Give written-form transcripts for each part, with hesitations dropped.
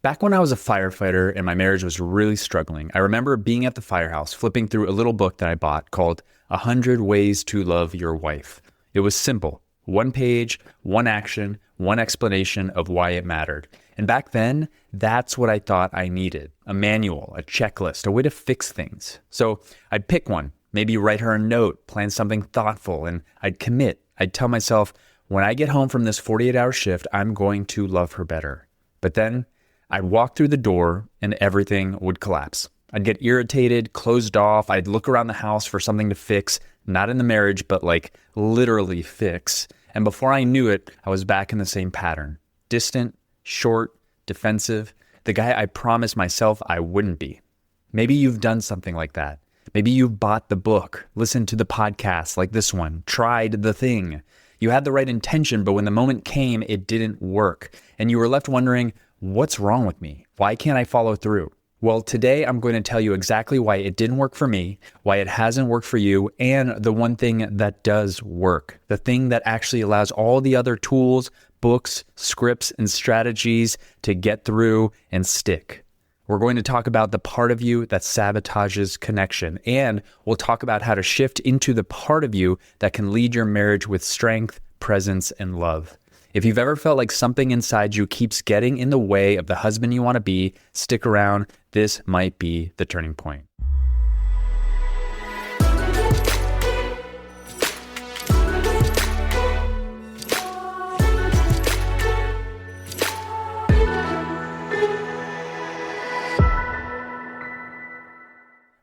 Back when I was a firefighter and my marriage was really struggling, I remember being at the firehouse, flipping through a little book that I bought called 100 Ways to Love Your Wife. It was simple. One page, one action, one explanation of why it mattered. And back then, that's what I thought I needed. A manual, a checklist, a way to fix things. So I'd pick one, maybe write her a note, plan something thoughtful, and I'd commit. I'd tell myself, when I get home from this 48-hour shift, I'm going to love her better. But then I'd walk through the door and everything would collapse. I'd get irritated, closed off. I'd look around the house for something to fix, not in the marriage, but like literally fix. And before I knew it, I was back in the same pattern. Distant, short, defensive, the guy I promised myself I wouldn't be. Maybe you've done something like that. Maybe you've bought the book, listened to the podcast like this one, tried the thing. You had the right intention, but when the moment came, it didn't work. And you were left wondering, what's wrong with me? Why can't I follow through? Well, today I'm going to tell you exactly why it didn't work for me, why it hasn't worked for you, and the one thing that does work, the thing that actually allows all the other tools, books, scripts, and strategies to get through and stick. We're going to talk about the part of you that sabotages connection, and we'll talk about how to shift into the part of you that can lead your marriage with strength, presence, and love. If you've ever felt like something inside you keeps getting in the way of the husband you want to be, stick around. This might be the turning point.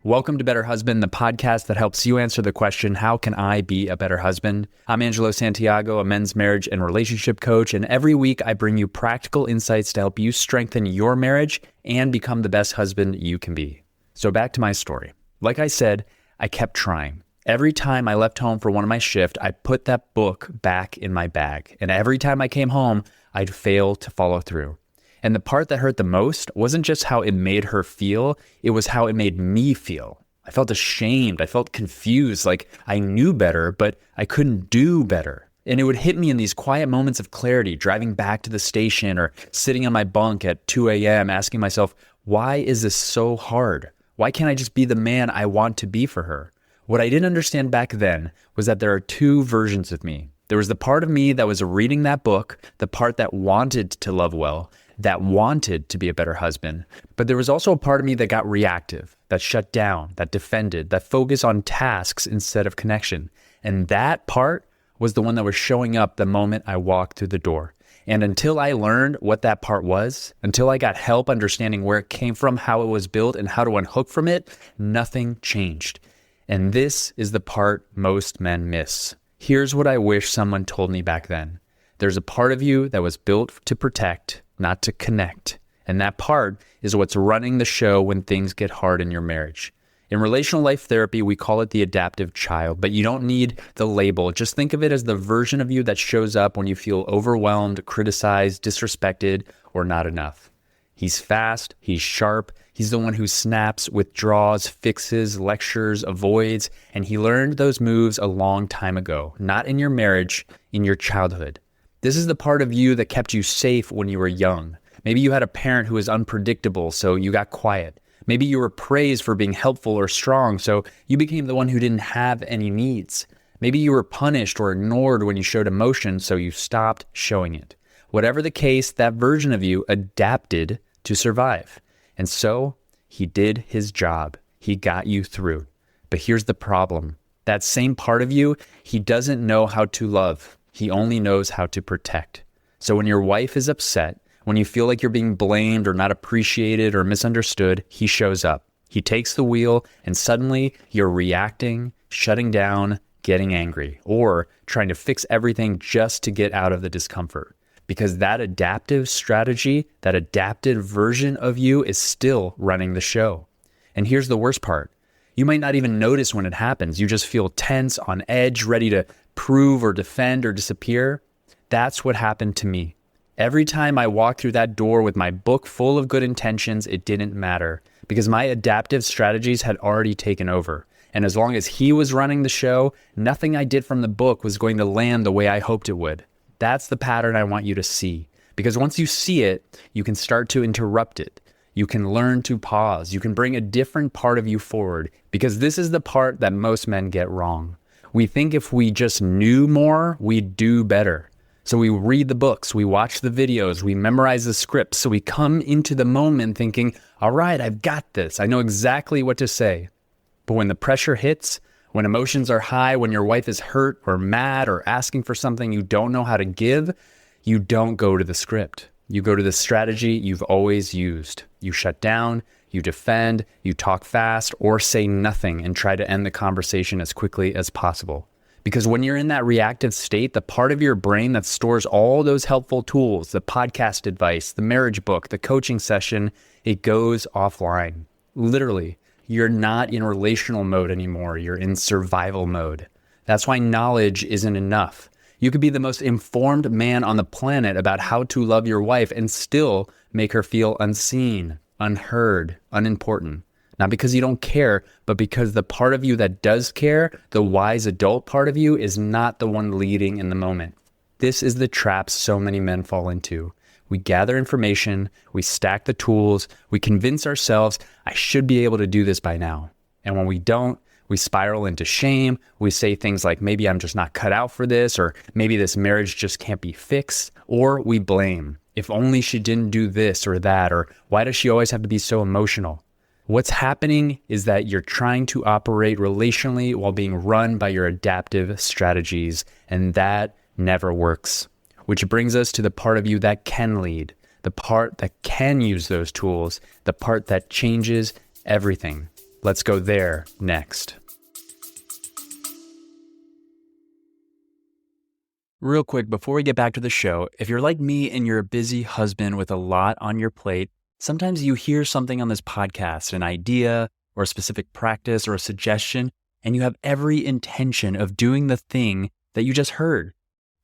Welcome to Better Husband, the podcast that helps you answer the question, how can I be a better husband? I'm Angelo Santiago, a men's marriage and relationship coach, and every week I bring you practical insights to help you strengthen your marriage and become the best husband you can be. So back to my story. Like I said, I kept trying. Every time I left home for one of my shifts, I put that book back in my bag, and every time I came home, I'd fail to follow through. And the part that hurt the most wasn't just how it made her feel, it was how it made me feel. I felt ashamed, I felt confused, like I knew better, but I couldn't do better. And it would hit me in these quiet moments of clarity, driving back to the station or sitting on my bunk at 2 a.m. asking myself, why is this so hard? Why can't I just be the man I want to be for her? What I didn't understand back then was that there are two versions of me. There was the part of me that was reading that book, the part that wanted to love well, that wanted to be a better husband. But there was also a part of me that got reactive, that shut down, that defended, that focused on tasks instead of connection. And that part was the one that was showing up the moment I walked through the door. And until I learned what that part was, until I got help understanding where it came from, how it was built, and how to unhook from it, nothing changed. And this is the part most men miss. Here's what I wish someone told me back then. There's a part of you that was built to protect, not to connect. And that part is what's running the show when things get hard in your marriage. In relational life therapy, we call it the adaptive child, but you don't need the label. Just think of it as the version of you that shows up when you feel overwhelmed, criticized, disrespected, or not enough. He's fast, he's sharp, he's the one who snaps, withdraws, fixes, lectures, avoids, and he learned those moves a long time ago, not in your marriage, in your childhood. This is the part of you that kept you safe when you were young. Maybe you had a parent who was unpredictable, so you got quiet. Maybe you were praised for being helpful or strong, so you became the one who didn't have any needs. Maybe you were punished or ignored when you showed emotion, so you stopped showing it. Whatever the case, that version of you adapted to survive. And so he did his job. He got you through. But here's the problem. That same part of you, he doesn't know how to love. He only knows how to protect. So when your wife is upset, when you feel like you're being blamed or not appreciated or misunderstood, he shows up. He takes the wheel and suddenly you're reacting, shutting down, getting angry, or trying to fix everything just to get out of the discomfort. Because that adaptive strategy, that adapted version of you is still running the show. And here's the worst part. You might not even notice when it happens. You just feel tense, on edge, ready to prove or defend or disappear. That's what happened to me. Every time I walked through that door with my book full of good intentions, it didn't matter because my adaptive strategies had already taken over. And as long as he was running the show, nothing I did from the book was going to land the way I hoped it would. That's the pattern I want you to see. Because once you see it, you can start to interrupt it. You can learn to pause. You can bring a different part of you forward, because this is the part that most men get wrong. We think if we just knew more, we'd do better. So we read the books, we watch the videos, we memorize the scripts. So we come into the moment thinking, all right, I've got this. I know exactly what to say. But when the pressure hits, when emotions are high, when your wife is hurt or mad or asking for something you don't know how to give, you don't go to the script. You go to the strategy you've always used. You shut down, you defend, you talk fast, or say nothing and try to end the conversation as quickly as possible. Because when you're in that reactive state, the part of your brain that stores all those helpful tools, the podcast advice, the marriage book, the coaching session, it goes offline. Literally, you're not in relational mode anymore. You're in survival mode. That's why knowledge isn't enough. You could be the most informed man on the planet about how to love your wife and still make her feel unseen, unheard, unimportant. Not because you don't care, but because the part of you that does care, the wise adult part of you, is not the one leading in the moment. This is the trap so many men fall into. We gather information, we stack the tools, we convince ourselves, I should be able to do this by now. And when we don't, we spiral into shame. We say things like, maybe I'm just not cut out for this, or maybe this marriage just can't be fixed. Or we blame. If only she didn't do this or that, or why does she always have to be so emotional? What's happening is that you're trying to operate relationally while being run by your adaptive strategies, and that never works. Which brings us to the part of you that can lead, the part that can use those tools, the part that changes everything. Let's go there next. Real quick, before we get back to the show, if you're like me and you're a busy husband with a lot on your plate, sometimes you hear something on this podcast, an idea or a specific practice or a suggestion, and you have every intention of doing the thing that you just heard.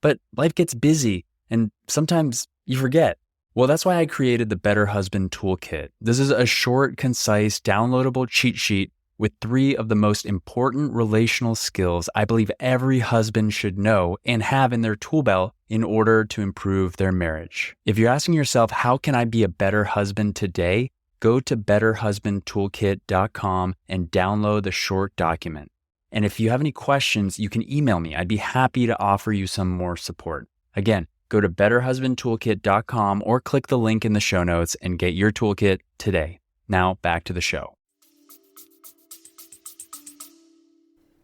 But life gets busy and sometimes you forget. Well, that's why I created the Better Husband Toolkit. This is a short, concise, downloadable cheat sheet with 3 of the most important relational skills I believe every husband should know and have in their tool belt in order to improve their marriage. If you're asking yourself, how can I be a better husband today? Go to betterhusbandtoolkit.com and download the short document. And if you have any questions, you can email me. I'd be happy to offer you some more support. Again, go to betterhusbandtoolkit.com or click the link in the show notes and get your toolkit today. Now back to the show.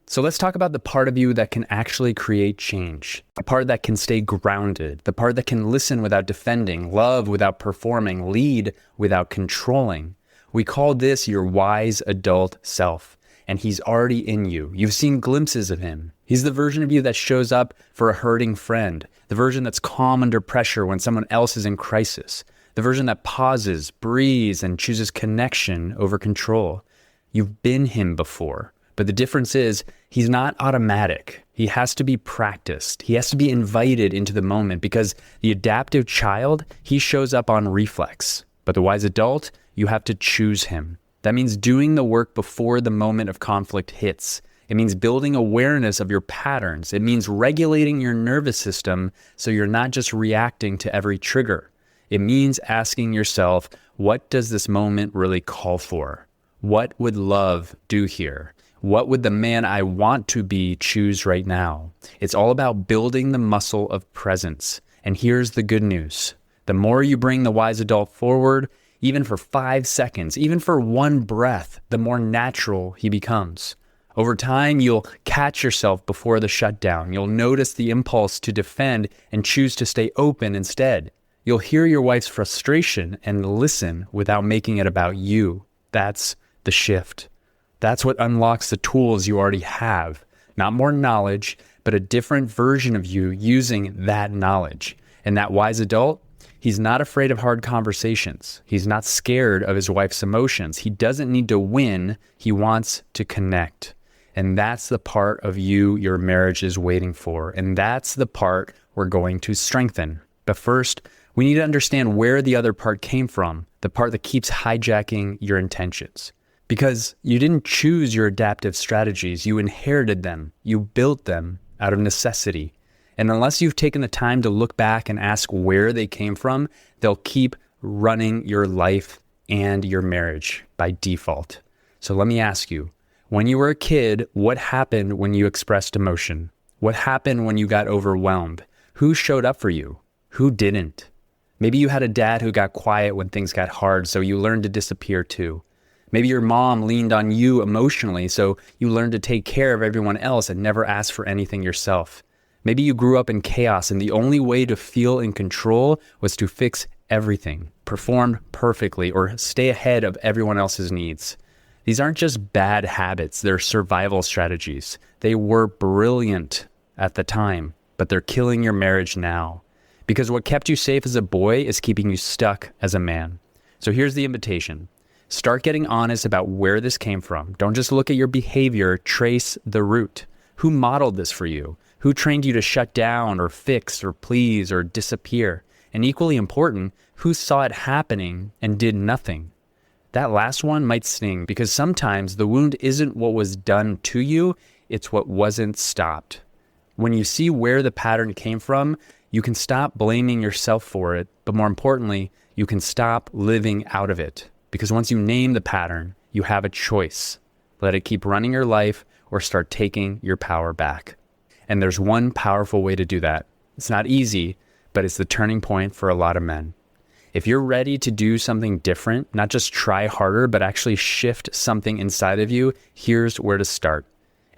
So let's talk about the part of you that can actually create change, the part that can stay grounded, the part that can listen without defending, love without performing, lead without controlling. We call this your wise adult self, and he's already in you. You've seen glimpses of him. He's the version of you that shows up for a hurting friend, the version that's calm under pressure when someone else is in crisis, the version that pauses, breathes, and chooses connection over control. You've been him before. But the difference is he's not automatic. He has to be practiced. He has to be invited into the moment, because the adaptive child, he shows up on reflex. But the wise adult, you have to choose him. That means doing the work before the moment of conflict hits. It means building awareness of your patterns. It means regulating your nervous system so you're not just reacting to every trigger. It means asking yourself, what does this moment really call for? What would love do here? What would the man I want to be choose right now? It's all about building the muscle of presence. And here's the good news. The more you bring the wise adult forward, even for 5 seconds, even for one breath, the more natural he becomes. Over time, you'll catch yourself before the shutdown. You'll notice the impulse to defend and choose to stay open instead. You'll hear your wife's frustration and listen without making it about you. That's the shift. That's what unlocks the tools you already have. Not more knowledge, but a different version of you using that knowledge. And that wise adult, he's not afraid of hard conversations. He's not scared of his wife's emotions. He doesn't need to win. He wants to connect. And that's the part of you your marriage is waiting for. And that's the part we're going to strengthen. But first, we need to understand where the other part came from, the part that keeps hijacking your intentions. Because you didn't choose your adaptive strategies, you inherited them, you built them out of necessity. And unless you've taken the time to look back and ask where they came from, they'll keep running your life and your marriage by default. So let me ask you, when you were a kid, what happened when you expressed emotion? What happened when you got overwhelmed? Who showed up for you? Who didn't? Maybe you had a dad who got quiet when things got hard, so you learned to disappear too. Maybe your mom leaned on you emotionally, so you learned to take care of everyone else and never ask for anything yourself. Maybe you grew up in chaos and the only way to feel in control was to fix everything, perform perfectly, or stay ahead of everyone else's needs. These aren't just bad habits, they're survival strategies. They were brilliant at the time, but they're killing your marriage now. Because what kept you safe as a boy is keeping you stuck as a man. So here's the invitation. Start getting honest about where this came from. Don't just look at your behavior, trace the root. Who modeled this for you? Who trained you to shut down or fix or please or disappear? And equally important, who saw it happening and did nothing? That last one might sting because sometimes the wound isn't what was done to you, it's what wasn't stopped. When you see where the pattern came from, you can stop blaming yourself for it, but more importantly, you can stop living out of it. Because once you name the pattern, you have a choice. Let it keep running your life or start taking your power back. And there's one powerful way to do that. It's not easy, but it's the turning point for a lot of men. If you're ready to do something different, not just try harder, but actually shift something inside of you, here's where to start.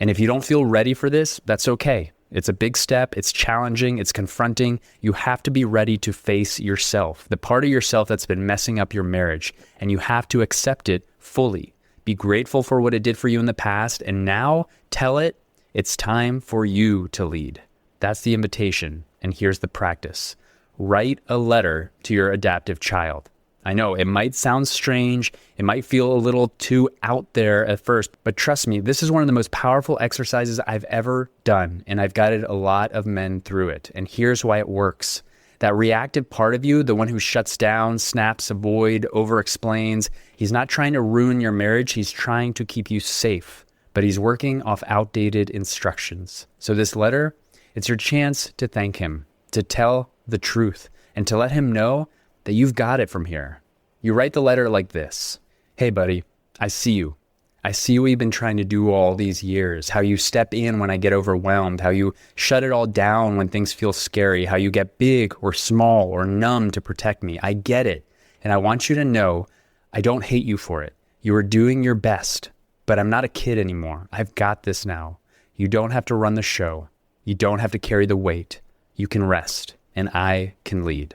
And if you don't feel ready for this, that's okay. It's a big step, it's challenging, it's confronting. You have to be ready to face yourself, the part of yourself that's been messing up your marriage, and you have to accept it fully. Be grateful for what it did for you in the past, and now tell it, it's time for you to lead. That's the invitation, and here's the practice. Write a letter to your adaptive child. I know it might sound strange, it might feel a little too out there at first, but trust me, this is one of the most powerful exercises I've ever done, and I've guided a lot of men through it. And here's why it works. That reactive part of you, the one who shuts down, snaps, avoid, over-explains, he's not trying to ruin your marriage, he's trying to keep you safe, but he's working off outdated instructions. So this letter, it's your chance to thank him, to tell the truth, and to let him know that you've got it from here. You write the letter like this. Hey buddy, I see you. I see what you've been trying to do all these years, how you step in when I get overwhelmed, how you shut it all down when things feel scary, how you get big or small or numb to protect me. I get it. And I want you to know I don't hate you for it. You are doing your best, but I'm not a kid anymore. I've got this now. You don't have to run the show. You don't have to carry the weight. You can rest, and I can lead.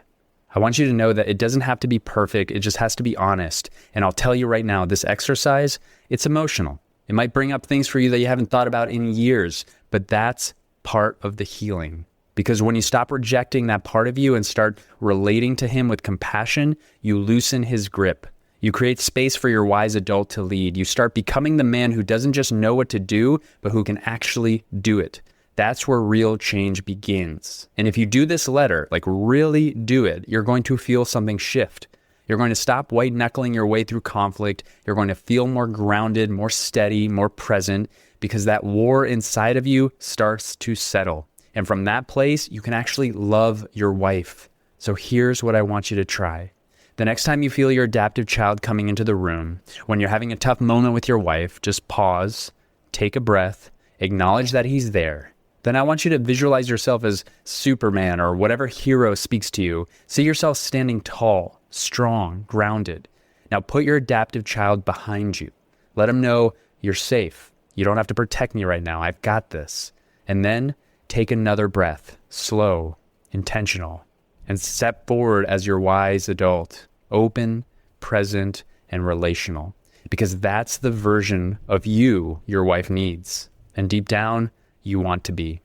I want you to know that it doesn't have to be perfect. It just has to be honest. And I'll tell you right now, this exercise, it's emotional. It might bring up things for you that you haven't thought about in years, but that's part of the healing. Because when you stop rejecting that part of you and start relating to him with compassion, you loosen his grip. You create space for your wise adult to lead. You start becoming the man who doesn't just know what to do, but who can actually do it. That's where real change begins. And if you do this letter, like really do it, you're going to feel something shift. You're going to stop white knuckling your way through conflict. You're going to feel more grounded, more steady, more present, because that war inside of you starts to settle. And from that place, you can actually love your wife. So here's what I want you to try. The next time you feel your adaptive child coming into the room, when you're having a tough moment with your wife, just pause, take a breath, acknowledge that he's there. Then I want you to visualize yourself as Superman or whatever hero speaks to you. See yourself standing tall, strong, grounded. Now put your adaptive child behind you. Let him know you're safe. You don't have to protect me right now. I've got this. And then take another breath, slow, intentional, and step forward as your wise adult, open, present, and relational. Because that's the version of you your wife needs. And deep down, you want to be.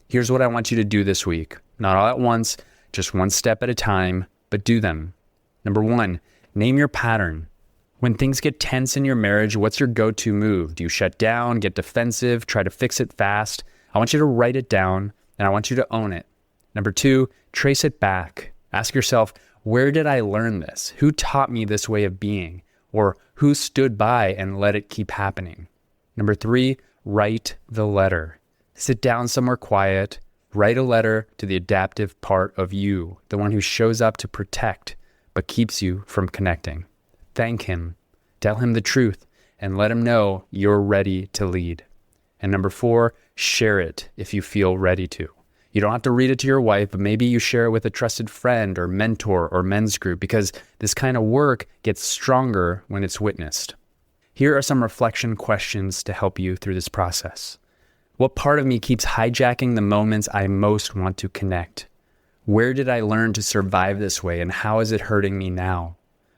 Here's what I want you to do this week. Not all at once, just one step at a time, but do them. Number 1, name your pattern. When things get tense in your marriage, what's your go-to move? Do you shut down, get defensive, try to fix it fast? I want you to write it down, and I want you to own it. Number 2, trace it back. Ask yourself, where did I learn this? Who taught me this way of being? Or who stood by and let it keep happening? Number 3, write the letter. Sit down somewhere quiet, Write a letter to the adaptive part of you, the one who shows up to protect, but keeps you from connecting. Thank him, tell him the truth, and let him know you're ready to lead. And number 4, share it if you feel ready to. You don't have to read it to your wife, but maybe you share it with a trusted friend or mentor or men's group, because this kind of work gets stronger when it's witnessed. Here are some reflection questions to help you through this process. What part of me keeps hijacking the moments I most want to connect? Where did I learn to survive this way, and how is it hurting me now?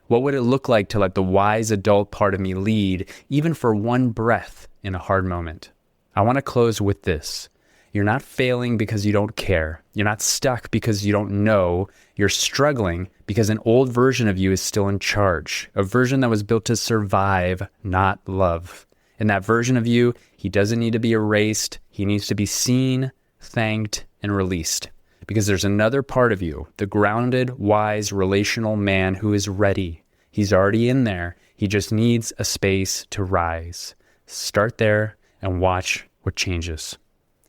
What would it look like to let the wise adult part of me lead, even for one breath in a hard moment? I want to close with this. You're not failing because you don't care. You're not stuck because you don't know. You're struggling because an old version of you is still in charge, a version that was built to survive, not love. In that version of you, he doesn't need to be erased. He needs to be seen, thanked, and released. Because there's another part of you, the grounded, wise, relational man who is ready. He's already in there. He just needs a space to rise. Start there and watch what changes.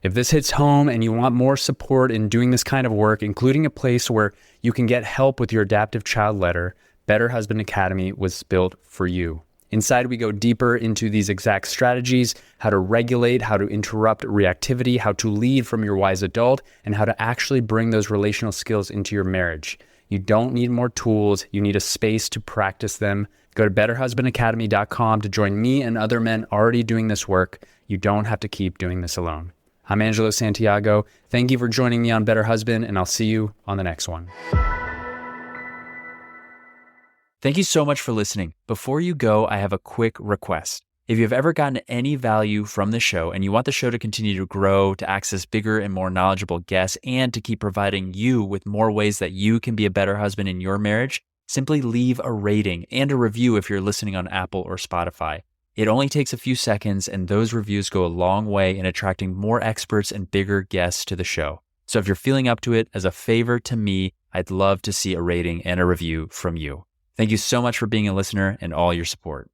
If this hits home and you want more support in doing this kind of work, including a place where you can get help with your adaptive child letter, Better Husband Academy was built for you. Inside, we go deeper into these exact strategies, how to regulate, how to interrupt reactivity, how to lead from your wise adult, and how to actually bring those relational skills into your marriage. You don't need more tools. You need a space to practice them. Go to betterhusbandacademy.com to join me and other men already doing this work. You don't have to keep doing this alone. I'm Angelo Santiago. Thank you for joining me on Better Husband, and I'll see you on the next one. Thank you so much for listening. Before you go, I have a quick request. If you've ever gotten any value from the show and you want the show to continue to grow, to access bigger and more knowledgeable guests, and to keep providing you with more ways that you can be a better husband in your marriage, simply leave a rating and a review if you're listening on Apple or Spotify. It only takes a few seconds, and those reviews go a long way in attracting more experts and bigger guests to the show. So if you're feeling up to it, as a favor to me, I'd love to see a rating and a review from you. Thank you so much for being a listener and all your support.